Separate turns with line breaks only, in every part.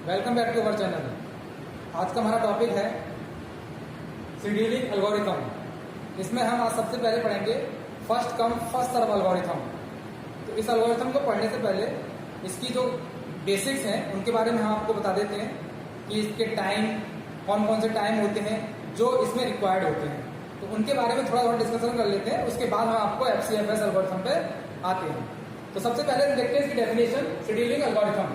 Welcome back to our channel. आज का हमारा टॉपिक है शेड्यूलिंग एल्गोरिथम। इसमें हम आज सबसे पहले पढ़ेंगे first come first serve algorithm. तो इस एल्गोरिथम को पढ़ने से पहले इसकी जो बेसिक्स हैं उनके बारे में हम आपको बता देते हैं कि इसके टाइम कौन कौन से टाइम होते हैं जो इसमें रिक्वायर्ड होते हैं। तो उनके बारे में थोड़ा डिस्कशन कर लेते हैं, उसके बाद हम आपको FCFS एल्गोरिथम पे आते हैं। तो सबसे पहले देखते हैं इसकी definition. Scheduling algorithm,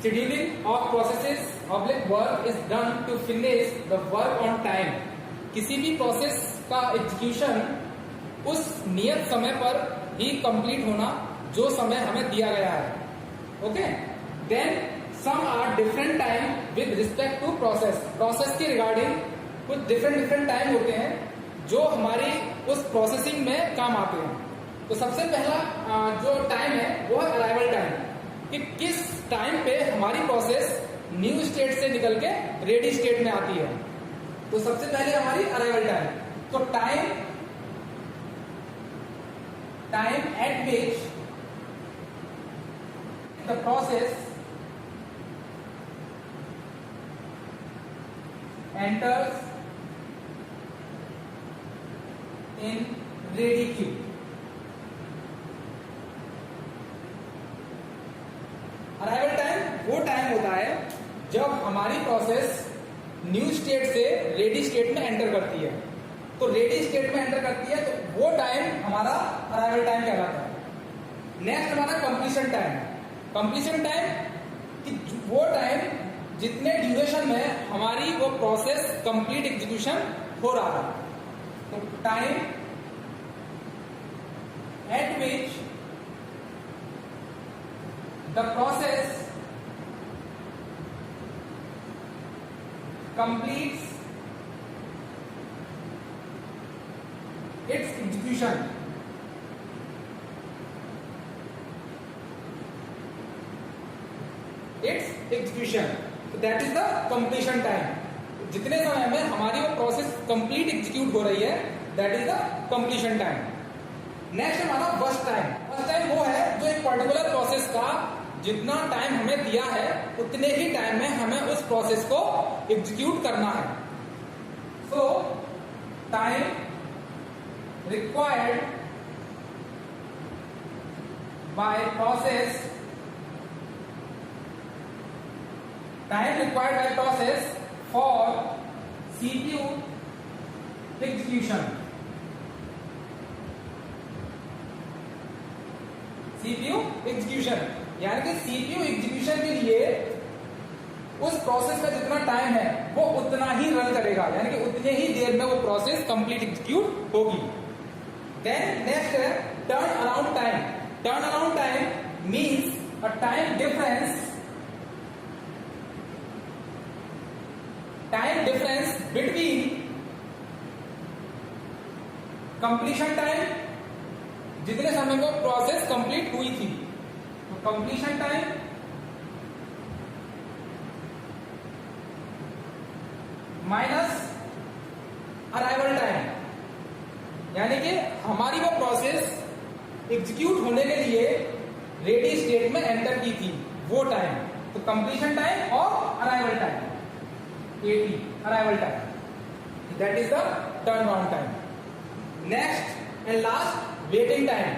scheduling of processes oblique work is done to finish the work on time. किसी भी प्रोसेस का एग्जीक्यूशन उस नियत समय पर ही कंप्लीट होना जो समय हमें दिया गया है। Okay, then some are different time with respect to process. Process के रिगार्डिंग कुछ डिफरेंट टाइम होते हैं जो हमारी उस प्रोसेसिंग में काम आते हैं। तो सबसे पहला जो टाइम है वो है अराइवल टाइम, कि किस टाइम पे हमारी प्रोसेस न्यू स्टेट से निकल के रेडी स्टेट में आती है। तो सबसे पहले हमारी अराइवल टाइम। तो time eight which the process enters in ready queue. Arrival time वो टाइम होता है जब हमारी प्रोसेस न्यू स्टेट से रेडी स्टेट में एंटर करती है। तो रेडी स्टेट में एंटर करती है तो वो टाइम हमारा अराइवल टाइम कहलाता है। नेक्स्ट हमारा कंप्लीशन टाइम। कंप्लीशन टाइम वो टाइम जितने ड्यूरेशन में हमारी वो प्रोसेस कंप्लीट एग्जीक्यूशन हो रहा है। तो time eight which the process completes its execution। So that is the completion time। जितने समय में हमारी वो प्रोसेस कंप्लीट एग्जीक्यूट हो रही है, that is the completion time. Next हमारा वर्स्ट टाइम। वर्स्ट टाइम वो है जो एक पर्टिकुलर प्रोसेस का जितना टाइम हमें दिया है उतने ही टाइम में हमें उस प्रोसेस को एग्जीक्यूट करना है। सो time required by process for CPU execution. CPU execution यानी कि CPU एग्जीक्यूशन के लिए उस प्रोसेस का जितना टाइम है वो उतना ही रन करेगा, यानी कि उतने ही देर में वो प्रोसेस कंप्लीट एग्जीक्यूट होगी। देन नेक्स्ट है turn around time. Turn around time means a time difference between completion time, जितने समय में प्रोसेस कंप्लीट हुई थी, तो completion time minus arrival time, यानी कि हमारी वो प्रोसेस एग्जीक्यूट होने के लिए रेडी स्टेट में एंटर की थी वो टाइम। तो कंप्लीशन टाइम और arrival time, AT arrival time, that is the turn around time. Next and last waiting time.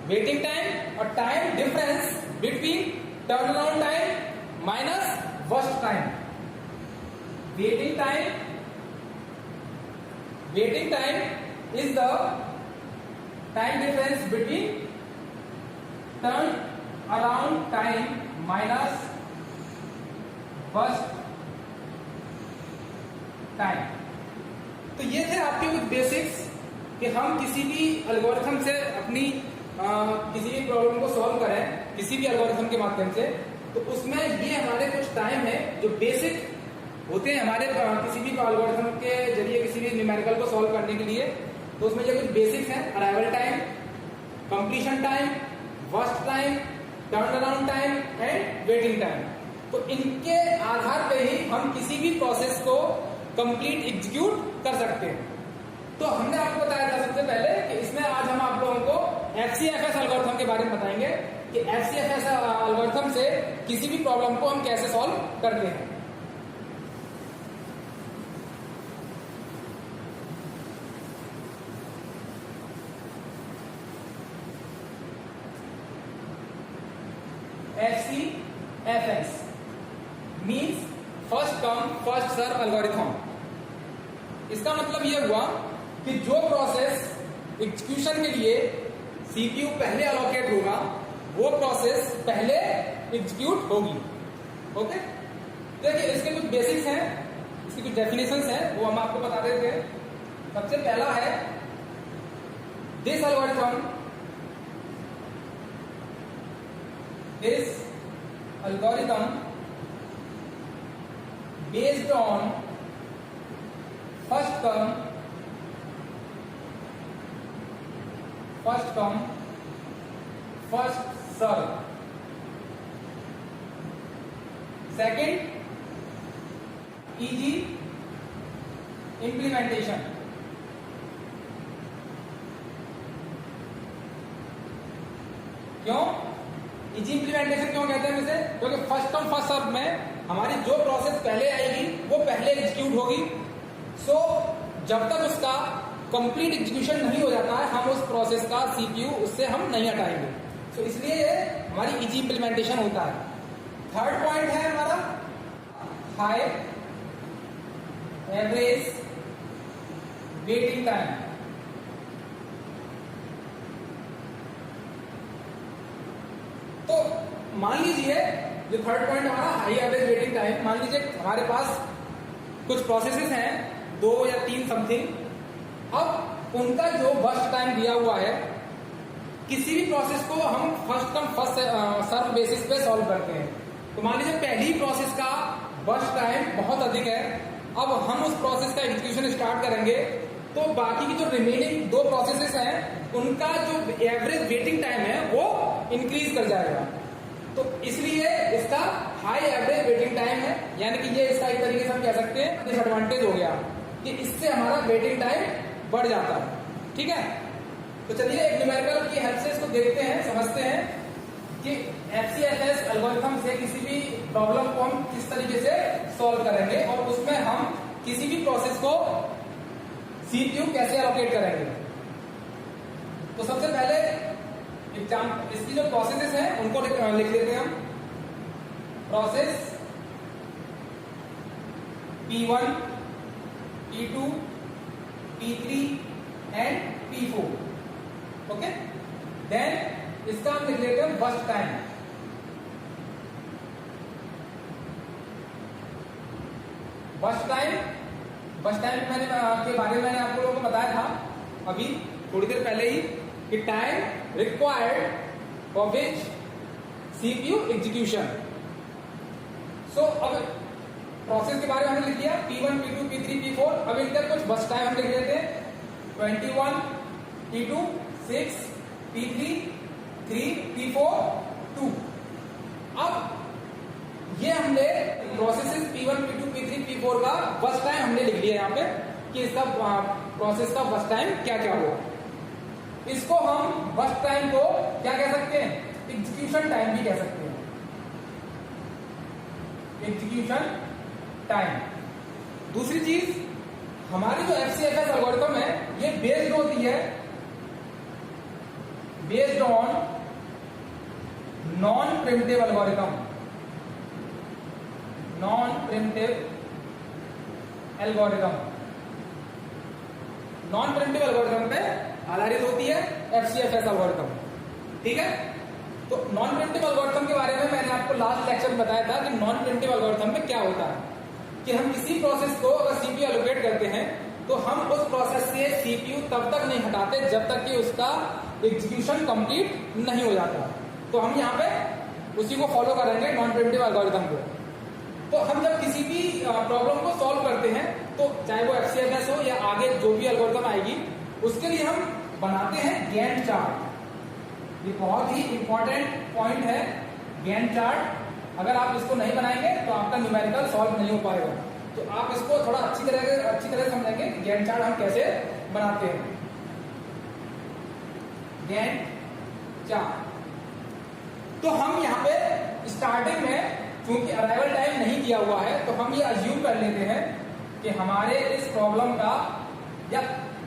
Waiting time और time difference between turn around time minus burst time. Waiting time is the time difference between turn around time minus burst time. तो ये थे आपके कुछ basics कि हम किसी भी एल्गोरिथम से अपनी किसी भी प्रॉब्लम को सॉल्व करें किसी भी एल्गोरिथम के माध्यम से, तो उसमें ये हमारे कुछ टाइम है जो बेसिक होते हैं हमारे किसी भी एल्गोरिथम के जरिए किसी भी न्यूमेरिकल को सॉल्व करने के लिए। तो उसमें ये कुछ बेसिक्स हैं, arrival time, completion time, worst time, turn around time and waiting time. तो इनके आधार पे ही हम किसी भी प्रोसेस को कंप्लीट एग्जीक्यूट कर सकते हैं। तो हमने आपको बताया था सबसे पहले कि इसमें आज हम आप लोगों को FCFS एल्गोरिथम के बारे में बताएंगे कि FCFS एल्गोरिथम से किसी भी प्रॉब्लम को हम कैसे सॉल्व करते हैं। FCFS means first come first serve algorithm. इसका मतलब यह हुआ कि जो प्रोसेस एग्जीक्यूशन के लिए CPU पहले अलोकेट होगा वो प्रोसेस पहले एग्जीक्यूट होगी। ओके, देखिए इसके कुछ बेसिक्स हैं, इसकी कुछ डेफिनेशंस हैं, वो हम आपको बता देते हैं। सबसे पहला है this algorithm based on first come first serve। second, easy implementation। क्यों इजी इंप्लीमेंटेशन क्यों कहते हैं इसे? क्योंकि फर्स्ट कम फर्स्ट सर्व में हमारी जो प्रोसेस पहले आएगी वो पहले एग्जीक्यूट होगी। सो जब तक उसका कंप्लीट एग्जीक्यूशन नहीं हो जाता है हम उस प्रोसेस का CPU उससे हम नहीं हटाएंगे। सो इसलिए ये हमारी इजी इंप्लीमेंटेशन होता है। थर्ड पॉइंट है हमारा हाई एवरेज वेटिंग टाइम। तो मान लीजिए जो थर्ड पॉइंट हमारा हाई एवरेज वेटिंग टाइम, मान लीजिए हमारे पास कुछ प्रोसेसेस हैं 2 या 3 समथिंग, अब उनका जो बर्स्ट टाइम दिया हुआ है किसी भी प्रोसेस को हम first come first serve basis पे सॉल्व करते हैं। तो मान लीजिए पहली प्रोसेस का बर्स्ट टाइम बहुत अधिक है, अब हम उस प्रोसेस का एग्जीक्यूशन स्टार्ट करेंगे तो बाकी की जो रिमेनिंग 2 प्रोसेसेस हैं उनका जो एवरेज वेटिंग टाइम है वो इंक्रीज कर जाएगा। तो इसलिए इसका हाई एवरेज वेटिंग टाइम है, यानी कि ये इसका एक तरीके से हम कह सकते हैं डिसएडवांटेज हो गया कि इससे हमारा वेटिंग टाइम बढ़ जाता है। ठीक है, तो चलिए एक न्यूमेरिकल की हेल्प से इसको देखते हैं, समझते हैं कि FCFS एल्गोरिथम से किसी भी प्रॉब्लम को हम किस तरीके से सॉल्व करेंगे और उसमें हम किसी भी प्रोसेस को CPU कैसे एलोकेट करेंगे। तो सबसे पहले इसकी जो प्रोसेसेस हैं उनको लिख लेते हैं हम। Process P1, P2, P3 and P4। Okay, then इसका हम लिख लेते हैं बर्स्ट टाइम। बर्स्ट टाइम मैंने के बारे में मैंने आप लोगों को बताया था अभी थोड़ी देर पहले ही कि time required for which CPU execution. So अब प्रोसेस के बारे में हमने लिख दिया P1, P2, P3, P4। अब इनका कुछ बर्स्ट टाइम हम लिख लेते हैं 21, P2, 6, P3, 3, P4, 2। अब ये हमने processes P1, P2, P3, P4 का बर्स्ट टाइम हमने लिख लिया यहाँ पे कि इसका प्रोसेस का बर्स्ट टाइम क्या क्या होगा। इसको हम बर्स्ट टाइम को क्या कह सकते हैं? एग्जीक्यूशन टाइम भी कह सकते हैं। Execution time. दूसरी चीज, हमारी जो FCFS एल्गोरिथम है ये बेस्ड होती है based on non preemptive algorithm. Non preemptive algorithm पे आधारित होती है FCFS एल्गोरिथम। ठीक है, तो नॉन प्रिमिटिव एल्गोरिथम के बारे में मैंने आपको लास्ट लेक्चर में बताया था कि नॉन प्रिमिटिव एल्गोरिथम में क्या होता है कि हम किसी प्रोसेस को अगर CPU एलोकेट करते हैं तो हम उस प्रोसेस से CPU तब तक नहीं हटाते जब तक कि उसका एग्जीक्यूशन कंप्लीट नहीं हो जाता। तो हम यहाँ पे उसी को फॉलो करेंगे नॉन प्रिमिटिव एल्गोरिथम को। तो हम जब किसी भी प्रॉब्लम को सॉल्व करते हैं तो चाहे वो FCFS हो या आगे जो भी एल्गोरिथम आएगी उसके लिए हम बनाते हैं गैंट चार्ट। ये बहुत ही इंपॉर्टेंट पॉइंट है गैंट चार्ट। अगर आप इसको नहीं बनाएंगे तो आपका न्यूमेरिकल सॉल्व नहीं हो पाएगा। तो आप इसको थोड़ा अच्छी तरह समझेंगे गैंट चार्ट हम कैसे बनाते हैं। गैंट 4। तो हम यहाँ पे स्टार्टिंग में क्योंकि अराइवल टाइम नहीं दिया हुआ है तो हम ये अज्यूम कर लेते हैं कि हमारे इस प्रॉब्लम का या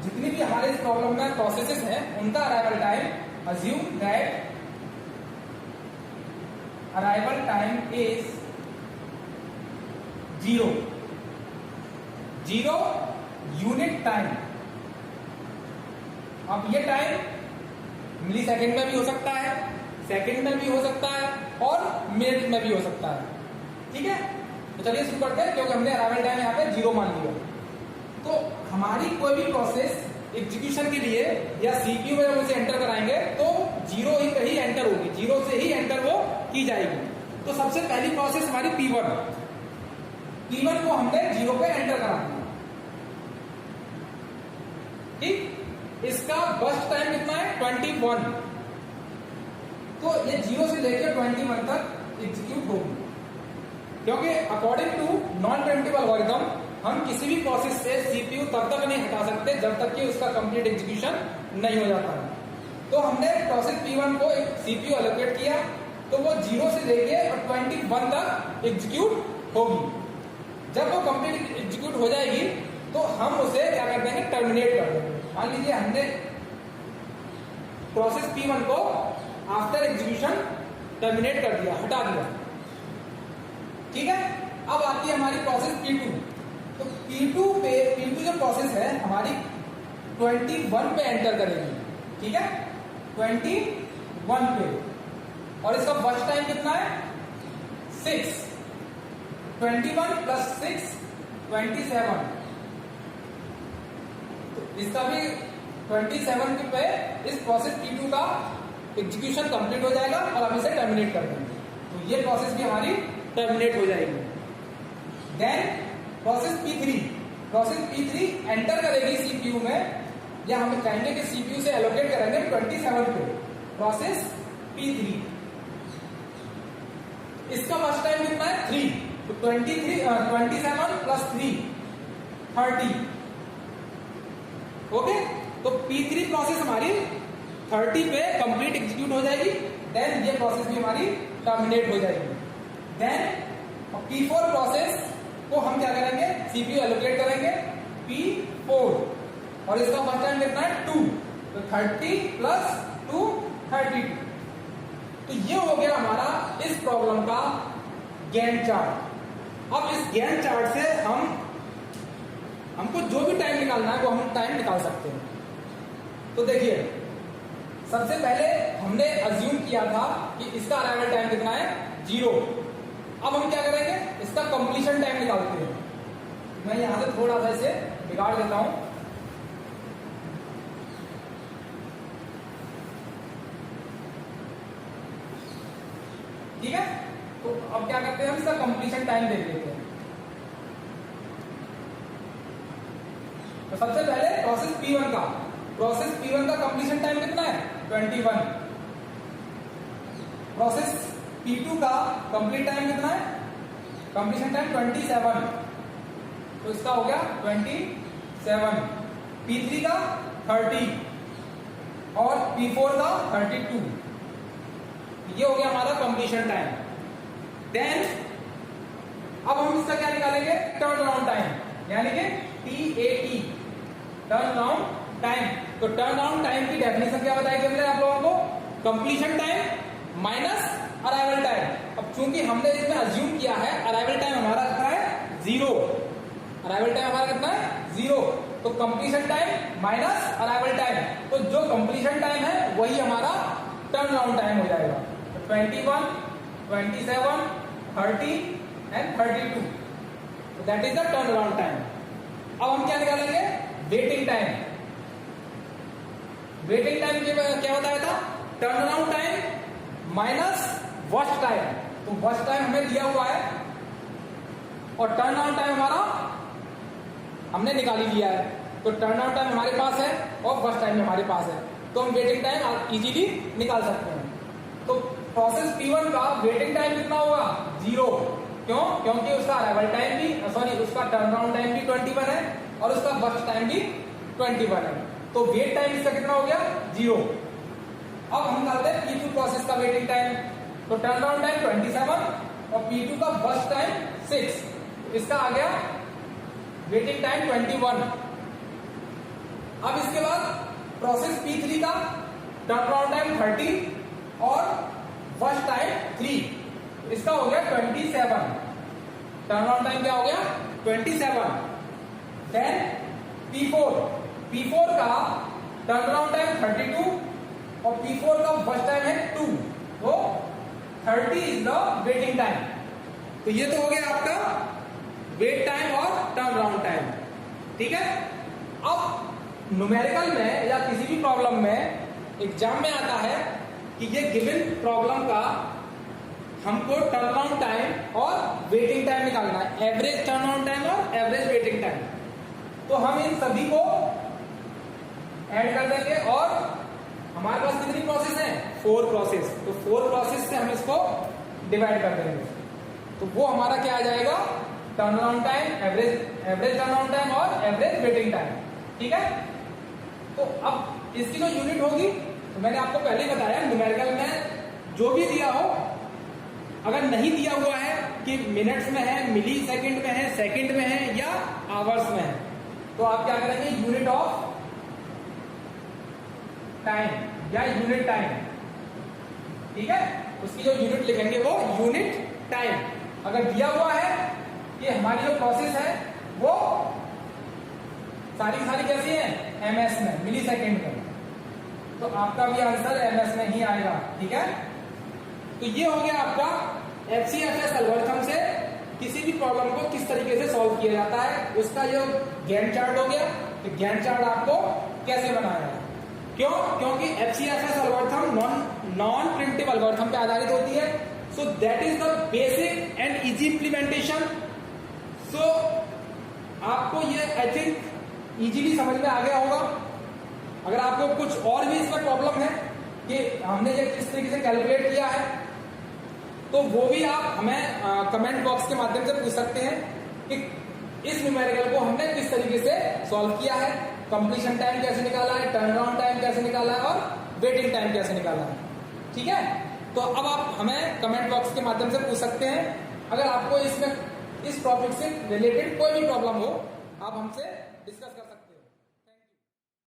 जितनी भी हमारे इस प्रॉब्लम में प्रोसेसेस हैं उनका arrival time, assume that arrival time is 0 unit time. अब ये टाइम मिली सेकेंड में भी हो सकता है, सेकेंड में भी हो सकता है और मिनट में भी हो सकता है। ठीक है, तो चलिए शुरू करते हैं क्योंकि हमने अराइवल टाइम यहाँ पे 0 मान लिया। तो हमारी कोई भी प्रोसेस एग्जीक्यूशन के लिए या सीपीयू में जब उसे एंटर कराएंगे तो 0 ही कहीं एंटर होगी, 0 से ही एंटर वो की जाएगी। तो सबसे पहली प्रोसेस हमारी P1 को हमने 0 पे एंटर करा दिया। ठीक, इसका बर्स्ट टाइम कितना है 21। तो ये 0 से लेकर 21 तक एग्जीक्यूट होगी, क्योंकि according to non preemptive algorithm हम किसी भी प्रोसेस से सीपीयू तब तक नहीं हटा सकते जब तक कि उसका कंप्लीट एग्जीक्यूशन नहीं हो जाता है। तो हमने प्रोसेस P1 को एक सीपीयू एलोकेट किया तो वो 0 से लेके 21 तक एग्जीक्यूट होगी। जब वो कंप्लीट एग्जीक्यूट हो जाएगी तो हम उसे क्या कर देंगे, टर्मिनेट कर देंगे। मान लीजिए हमने प्रोसेस P1 को आफ्टर एग्जीक्यूशन टर्मिनेट कर दिया, हटा दिया। ठीक है, अब आती है हमारी प्रोसेस P2। तो P2 जो प्रोसेस है हमारी 21 पे एंटर करेगी। ठीक है, 21 पे, और इसका फर्स्ट टाइम कितना है 6। 21 प्लस 6 27। तो इसका भी 27 पे इस प्रोसेस P2 का एग्जीक्यूशन कंप्लीट हो जाएगा और हम इसे टर्मिनेट कर देंगे। तो ये प्रोसेस भी हमारी टर्मिनेट हो जाएगी। देन प्रोसेस P3 एंटर करेगी सीपीयू में, या हम कहेंगे कि सीपीयू से एलोकेट करेंगे 27 पे प्रोसेस P3। इसका फर्स्ट टाइम कितना है 3। तो 27 प्लस 3 30। ओके, तो P3 प्रोसेस हमारी 30 पे कंप्लीट एग्जीक्यूट हो जाएगी। देन ये प्रोसेस भी हमारी टर्मिनेट हो जाएगी। देन P4 प्रोसेस को हम क्या करेंगे, सीपीयू एलोकेट करेंगे P4, और इसका फर्स्ट टाइम कितना है 2। तो 30 प्लस 2 32। तो ये हो गया हमारा इस प्रॉब्लम का गैंट चार्ट। अब इस गैंट चार्ट से हमको जो भी टाइम निकालना है वो हम टाइम निकाल सकते हैं। तो देखिए, सबसे पहले हमने अज्यूम किया था कि इसका अराइवल टाइम कितना है 0। अब हम क्या करेंगे, इसका कंप्लीशन टाइम निकालते हैं। मैं यहां से थोड़ा सा इसे बिगाड़ देता हूं। ठीक है, तो अब क्या करते हैं, हम इसका कंप्लीशन टाइम देख लेते हैं। तो सबसे पहले प्रोसेस P1 का कंप्लीशन टाइम कितना है 21। प्रोसेस P2 का कंप्लीट टाइम कितना है, कंप्लीशन टाइम 27। तो इसका हो गया 27। P3 का 30 और P4 का 32। ये हो गया हमारा कंप्लीशन टाइम। देन अब हम इसका क्या निकालेंगे, टर्न अराउंड टाइम, यानी कि TAT, टर्न अराउंड टाइम। तो टर्न अराउंड टाइम की डेफिनेशन क्या बताएगी हमने आप लोगों को, completion time minus arrival time. अब चूंकि हमने इसमें अज्यूम किया है अराइवल टाइम हमारा कितना है 0, अराइवल टाइम हमारा कितना है 0, तो completion time minus arrival time, तो जो कंप्लीशन टाइम है वही हमारा टर्न अराउंड टाइम हो जाएगा। 21, 27, 30 and 32, that is the turn around time. अब हम क्या निकालेंगे, वेटिंग टाइम। वेटिंग टाइम क्या बताया था, turn around time minus burst time. तो वर्स्ट टाइम हमें दिया हुआ है और टर्न अराउंड टाइम हमारा हमने निकाल ही लिया है। तो टर्न अराउंड टाइम हमारे पास है और वर्स्ट टाइम हमारे पास है, तो हम वेटिंग टाइम इजीली निकाल सकते हैं। तो प्रोसेस P1 का वेटिंग टाइम कितना होगा 0। क्यों, क्योंकि उसका अराइवल टाइम भी उसका टर्न अराउंड टाइम भी 21 है और उसका वर्स्ट टाइम भी 21 है। तो वेट टाइम इसका कितना हो गया 0। अब हम निकालते हैं P2 प्रोसेस का वेटिंग टाइम। तो टर्न अराउंड टाइम 27 और P2 का बर्स्ट टाइम 6, इसका आ गया वेटिंग टाइम 21। अब इसके बाद प्रोसेस P3 का टर्न अराउंड टाइम 30 और बर्स्ट टाइम 3, इसका हो गया 27। टर्न अराउंड टाइम क्या हो गया 27। देन P4 का टर्न अराउंड टाइम 32 और P4 का फर्स्ट टाइम है 2, तो 30 इज द वेटिंग टाइम। तो ये तो हो गया आपका वेट टाइम और टर्न अराउंड टाइम, ठीक है। अब न्यूमेरिकल में या किसी भी प्रॉब्लम में एग्जाम में आता है कि ये गिवन प्रॉब्लम का हमको टर्न अराउंड टाइम और वेटिंग टाइम निकालना है, एवरेज टर्न अराउंड टाइम और एवरेज वेटिंग टाइम। तो हम इन सभी को ऐड कर देंगे और हमारे पास कितनी प्रोसेस है 4 प्रोसेस, तो 4 प्रोसेस से हम इसको डिवाइड कर देंगे। तो वो हमारा क्या आ जाएगा turn around time, average turn around time और एवरेज वेटिंग टाइम, ठीक है। तो अब इसकी जो यूनिट होगी, तो मैंने आपको पहले ही बताया न्यूमेरिकल में जो भी दिया हो, अगर नहीं दिया हुआ है कि मिनट्स में है, मिली सेकेंड में है, सेकेंड में है या आवर्स में है, तो आप क्या करेंगे यूनिट ऑफ टाइम या यूनिट टाइम, ठीक है। उसकी जो यूनिट लिखेंगे वो यूनिट टाइम। अगर दिया हुआ है कि हमारी जो प्रोसेस है वो सारी कैसी है एमएस में, मिली सेकेंड में, तो आपका भी आंसर एमएस में ही आएगा, ठीक है। तो ये हो गया आपका एचसीएफएस एल्गोरिथम से किसी भी प्रॉब्लम को किस तरीके से सॉल्व किया जाता है, उसका ये गैंट चार्ट हो गया। तो गैंट चार्ट आपको कैसे बनाना है, क्यों? क्योंकि HCFS algorithm non preemptive algorithm पे आधारित होती है। So that is the basic and easy implementation. So आपको ये आई थिंक इजीली समझ में आ गया होगा। अगर आपको कुछ और भी इसमें प्रॉब्लम है कि हमने ये किस तरीके से कैलकुलेट किया है, तो वो भी आप हमें कमेंट बॉक्स के माध्यम से पूछ सकते हैं कि इस न्यूमेरिकल को हमने किस तरीके से सॉल्व किया है, कंप्लीशन टाइम कैसे निकाला है, टर्न अराउंड टाइम कैसे निकाला है और वेटिंग टाइम कैसे निकाला है, ठीक है। तो अब आप हमें कमेंट बॉक्स के माध्यम से पूछ सकते हैं। अगर आपको इसमें इस टॉपिक से रिलेटेड कोई भी प्रॉब्लम हो, आप हमसे डिस्कस कर